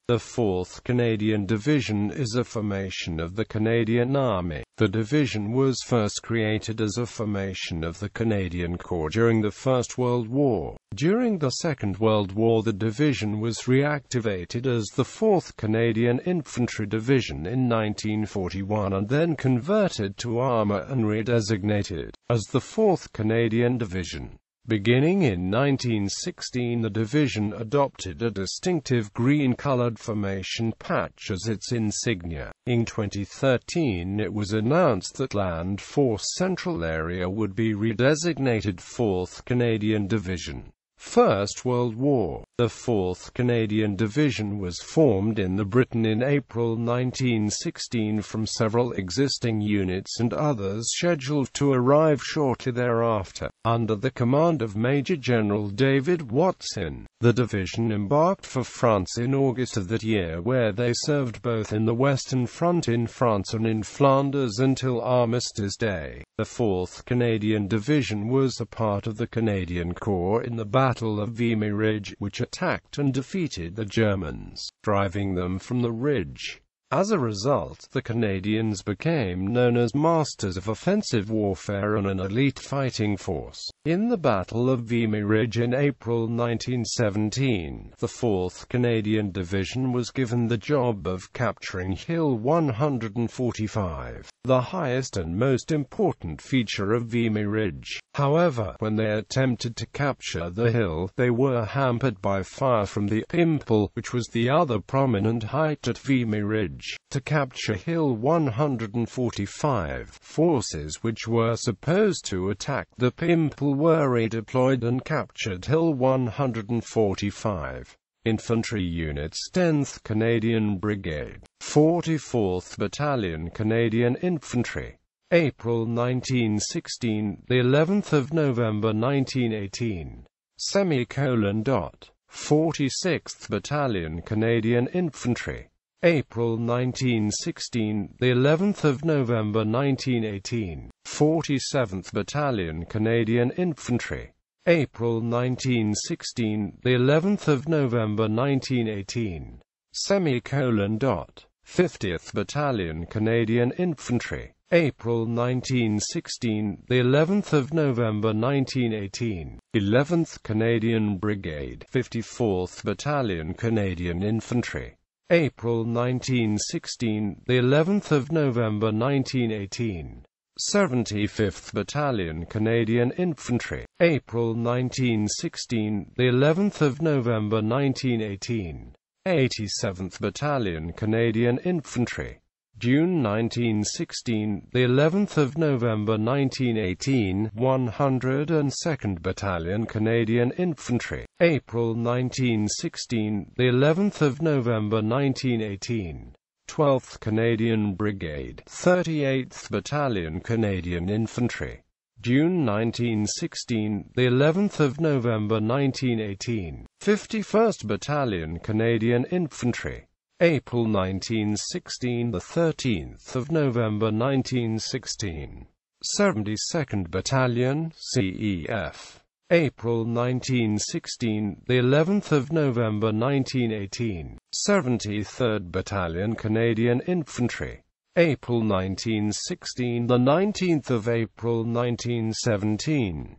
The 4th Canadian Division is a formation of the Canadian Army. The division was first created as a formation of the Canadian Corps during the First World War. During the Second World War, the division was reactivated as the 4th Canadian Infantry Division in 1941 and then converted to armour and redesignated as the 4th Canadian Division. Beginning in 1916, the division adopted a distinctive green-colored formation patch as its insignia. In 2013, it was announced that Land Force Central Area would be redesignated 4th Canadian Division. First World War. The 4th Canadian Division was formed in Britain in April 1916 from several existing units and others scheduled to arrive shortly thereafter. Under the command of Major General David Watson, the division embarked for France in August of that year, where they served both in the Western Front in France and in Flanders until Armistice Day. The 4th Canadian Division was a part of the Canadian Corps in the Battle of Vimy Ridge, which attacked and defeated the Germans, driving them from the ridge. As a result, the Canadians became known as masters of offensive warfare and an elite fighting force. In the Battle of Vimy Ridge in April 1917, the 4th Canadian Division was given the job of capturing Hill 145, the highest and most important feature of Vimy Ridge. However, when they attempted to capture the hill, they were hampered by fire from the Pimple, which was the other prominent height at Vimy Ridge. To capture Hill 145, forces which were supposed to attack the Pimple were redeployed and captured Hill 145. Infantry units: 10th Canadian Brigade, 44th Battalion Canadian Infantry. April 1916, the 11th of November 1918. 46th Battalion Canadian Infantry. April 1916, the 11th of November 1918. 47th Battalion Canadian Infantry. April 1916, the 11th of November 1918. 50th Battalion Canadian Infantry. April 1916, the 11th of November 1918. 11th Canadian Brigade, 54th Battalion Canadian Infantry. April 1916, the 11th of November 1918. 75th Battalion Canadian Infantry. April 1916, the 11th of November 1918. 87th Battalion Canadian Infantry. June 1916, the 11th of November 1918. 102nd Battalion Canadian Infantry. April 1916, the 11th of November 1918. 12th Canadian Brigade, 38th Battalion Canadian Infantry. June 1916, the 11th of November 1918. 51st Battalion Canadian Infantry. April 1916, the 13th of November 1916. 72nd Battalion, CEF. April 1916, the 11th of November 1918. 73rd Battalion Canadian Infantry. April 1916, the 19th of April 1917.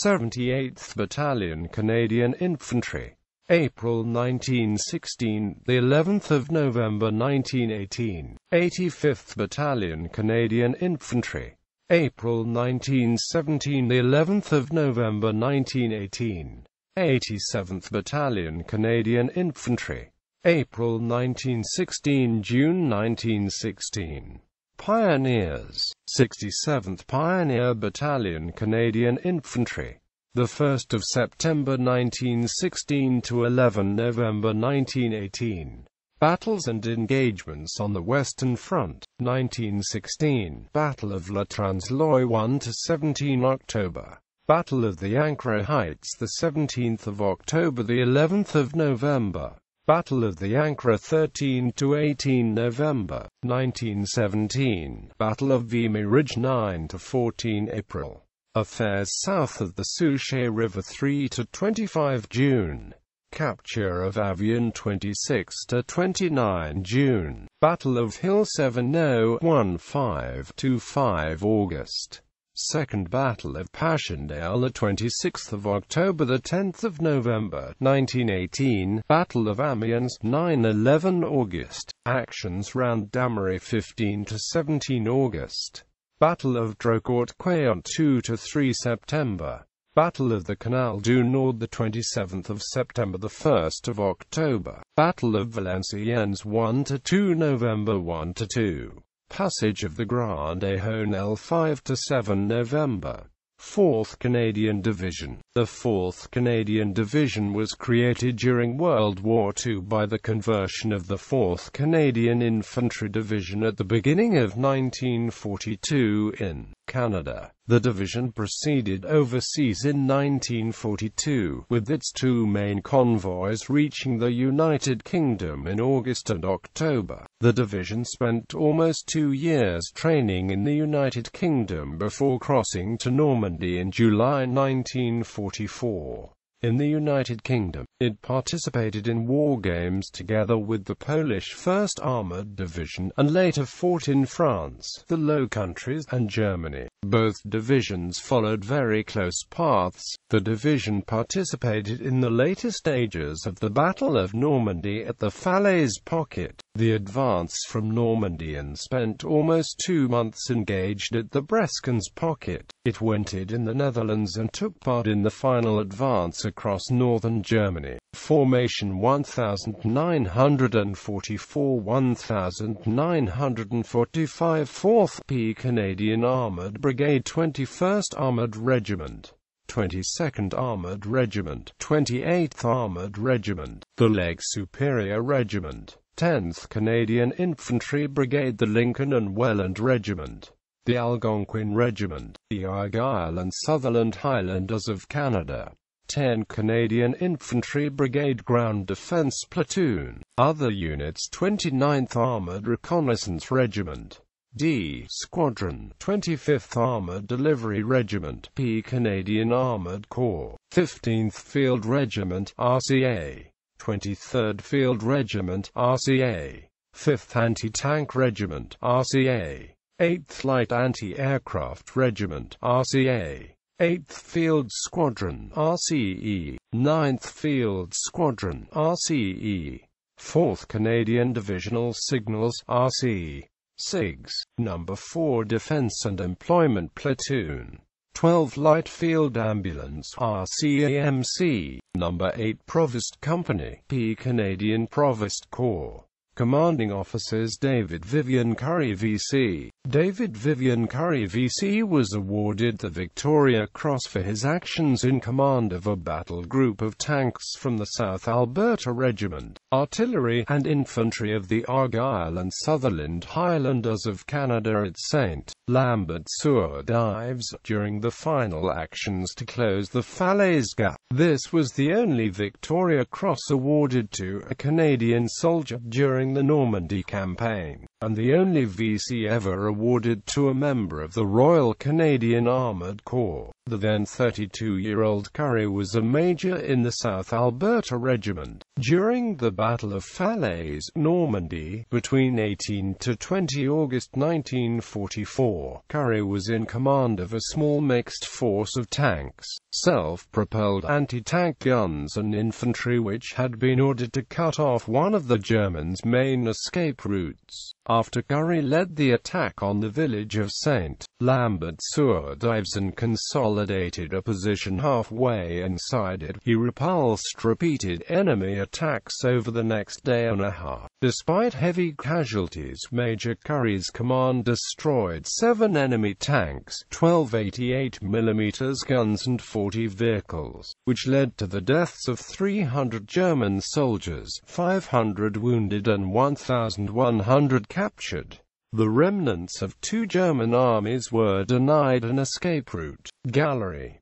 78th Battalion Canadian Infantry. April 1916, the 11th of November 1918. 85th Battalion Canadian Infantry. April 1917, the 11th of November 1918. 87th Battalion Canadian Infantry. April 1916, June 1916. Pioneers. 67th Pioneer Battalion Canadian Infantry. The 1st of September 1916 to 11 November 1918. Battles and engagements on the Western Front. 1916. Battle of La Transloy 1 to 17 October. Battle of the Ancre Heights, the 17th of October, the 11th of November. Battle of the Ancre 13 to 18 November 1917. Battle of Vimy Ridge 9 to 14 April. Affairs south of the Souchez River 3 to 25 June Capture of Avion 26–29 June. Battle of Hill 7015–25 August. Second Battle of Passchendaele, the 26th of October, the 10th of November, 1918. Battle of Amiens, 9–11 August. Actions round Damery, 15–17 August. Battle of Drocourt-Quéant, 2–3 September. Battle of the Canal du Nord, the 27th of September, the 1st of October. Battle of Valenciennes, 1–2 November, 1–2. Passage of the Grande Honelle, 5–7 November. 4th Canadian Division. The 4th Canadian Division was created during World War II by the conversion of the 4th Canadian Infantry Division at the beginning of 1942 in Canada. The division proceeded overseas in 1942, with its two main convoys reaching the United Kingdom in August and October. The division spent almost 2 years training in the United Kingdom before crossing to Normandy in July 1944. In the United Kingdom, it participated in war games together with the Polish 1st Armoured Division, and later fought in France, the Low Countries, and Germany. Both divisions followed very close paths. The division participated in the later stages of the Battle of Normandy at the Falaise Pocket. The advance from Normandy and spent almost 2 months engaged at the Breskens Pocket. It went in the Netherlands and took part in the final advance across northern Germany. Formation 1944–1945, 4th P. Canadian Armoured Brigade, 21st Armoured Regiment, 22nd Armoured Regiment, 28th Armoured Regiment, the Leg Superior Regiment, 10th Canadian Infantry Brigade, the Lincoln and Welland Regiment, the Algonquin Regiment, the Argyll and Sutherland Highlanders of Canada, 10 Canadian Infantry Brigade Ground Defence Platoon. Other units: 29th Armoured Reconnaissance Regiment, D Squadron, 25th Armoured Delivery Regiment, P Canadian Armoured Corps, 15th Field Regiment, RCA, 23rd Field Regiment, RCA, 5th Anti-Tank Regiment, RCA, 8th Light Anti-Aircraft Regiment, RCA, 8th Field Squadron, RCE, 9th Field Squadron, RCE, 4th Canadian Divisional Signals, RC, SIGS, No. 4 Defence and Employment Platoon, 12 Light Field Ambulance, RCAMC, No. 8 Provost Company, P Canadian Provost Corps. Commanding Officers: David Vivian Currie VC. David Vivian Currie VC was awarded the Victoria Cross for his actions in command of a battle group of tanks from the South Alberta Regiment, Artillery, and Infantry of the Argyll and Sutherland Highlanders of Canada at St. Lambert-sur-Dives, during the final actions to close the Falaise Gap. This was the only Victoria Cross awarded to a Canadian soldier during the Normandy campaign, and the only VC ever awarded to a member of the Royal Canadian Armoured Corps. The then 32-year-old Currie was a major in the South Alberta Regiment. During the Battle of Falaise, Normandy, between 18 to 20 August 1944, Currie was in command of a small mixed force of tanks, self-propelled anti-tank guns and infantry which had been ordered to cut off one of the Germans' main escape routes. After Currie led the attack on the village of St. Lambert-sur-Dives and consolidated a position halfway inside it, he repulsed repeated enemy attacks over the next day and a half. Despite heavy casualties, Major Currie's command destroyed 7 enemy tanks, 12 88mm guns and 40 vehicles, which led to the deaths of 300 German soldiers, 500 wounded and 1,100 captured. The remnants of 2 German armies were denied an escape route. Gallery.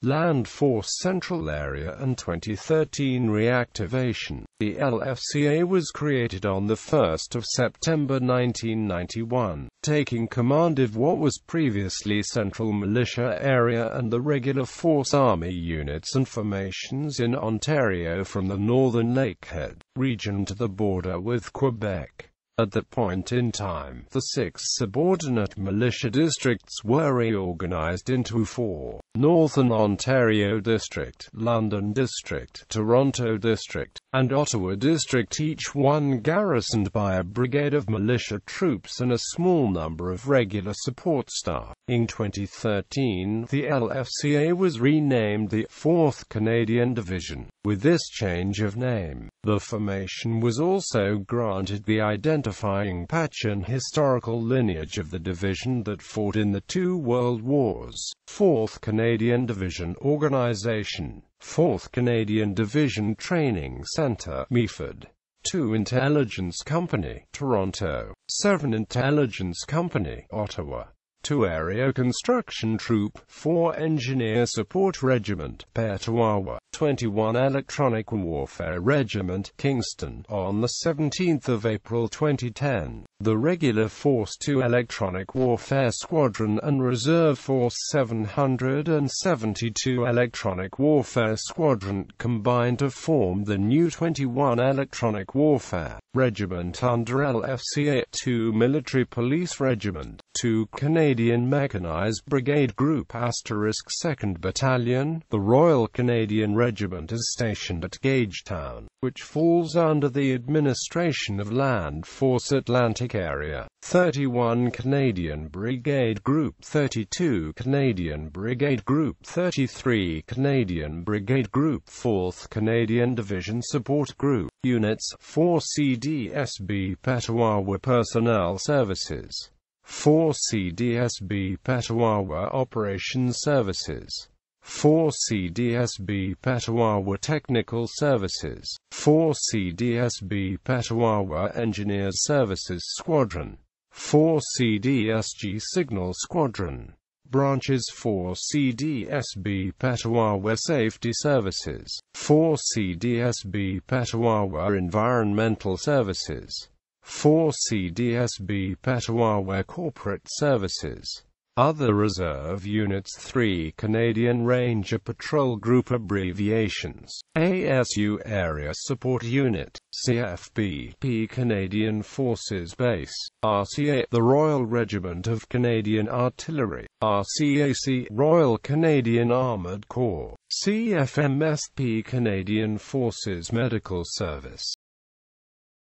Land Force Central Area and 2013 reactivation. The LFCA was created on 1 September 1991, taking command of what was previously Central Militia Area and the Regular Force Army units and formations in Ontario from the northern Lakehead region to the border with Quebec. At that point in time, the 6 subordinate militia districts were reorganized into 4: Northern Ontario District, London District, Toronto District, and Ottawa District, each one garrisoned by a brigade of militia troops and a small number of regular support staff. In 2013, the LFCA was renamed the 4th Canadian Division. With this change of name, the formation was also granted the identifying patch and historical lineage of the division that fought in the 2 World Wars. 4th Canadian Division Organization. 4th Canadian Division Training Centre, Meaford. 2 Intelligence Company, Toronto. 7 Intelligence Company, Ottawa. 2 Area Construction Troop, 4 Engineer Support Regiment, Petawawa. 21 Electronic Warfare Regiment, Kingston. On 17 April 2010, the Regular Force 2 Electronic Warfare Squadron and Reserve Force 772 Electronic Warfare Squadron combined to form the new 21 Electronic Warfare Regiment under LFCA. 2 Military Police Regiment, 2 Canadian Mechanized Brigade Group * 2nd Battalion. The Royal Canadian Regiment is stationed at Gagetown, which falls under the administration of Land Force Atlantic Area. 31 Canadian Brigade Group, 32 Canadian Brigade Group, 33 Canadian Brigade Group, 4th Canadian Division Support Group. Units: 4 CDSB Petawawa Personnel Services, 4 CDSB Petawawa Operations Services, 4 CDSB Petawawa Technical Services, 4 CDSB Petawawa Engineers Services Squadron, 4 CDSG Signal Squadron. Branches: 4 CDSB Petawawa Safety Services, 4 CDSB Petawawa Environmental Services, 4 CDSB Petawawa Corporate Services. Other reserve units: 3 Canadian Ranger Patrol Group abbreviations, ASU Area Support Unit, CFB Canadian Forces Base, RCA the Royal Regiment of Canadian Artillery, RCAC Royal Canadian Armoured Corps, CFMSP Canadian Forces Medical Service.